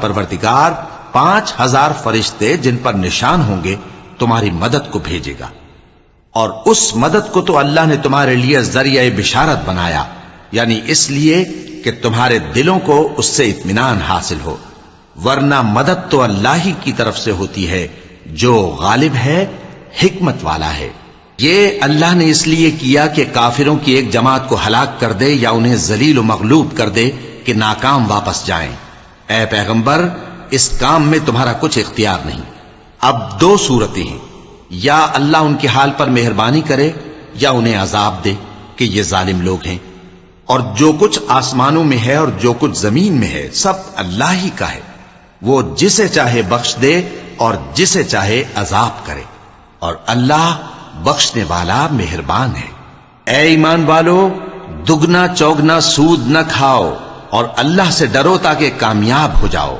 پروردگار 5000 فرشتے جن پر نشان ہوں گے تمہاری مدد کو بھیجے گا، اور اس مدد کو تو اللہ نے تمہارے لیے ذریعہ بشارت بنایا، یعنی اس لیے کہ تمہارے دلوں کو اس سے اطمینان حاصل ہو، ورنہ مدد تو اللہ ہی کی طرف سے ہوتی ہے جو غالب ہے، حکمت والا ہے۔ یہ اللہ نے اس لیے کیا کہ کافروں کی ایک جماعت کو ہلاک کر دے یا انہیں ذلیل و مغلوب کر دے کہ ناکام واپس جائیں۔ اے پیغمبر، اس کام میں تمہارا کچھ اختیار نہیں۔ اب 2 صورتیں ہیں، یا اللہ ان کے حال پر مہربانی کرے یا انہیں عذاب دے کہ یہ ظالم لوگ ہیں، اور جو کچھ آسمانوں میں ہے اور جو کچھ زمین میں ہے سب اللہ ہی کا ہے، وہ جسے چاہے بخش دے اور جسے چاہے عذاب کرے، اور اللہ بخشنے والا مہربان ہے۔ اے ایمان والو، دگنا چوگنا سود نہ کھاؤ اور اللہ سے ڈرو تاکہ کامیاب ہو جاؤ۔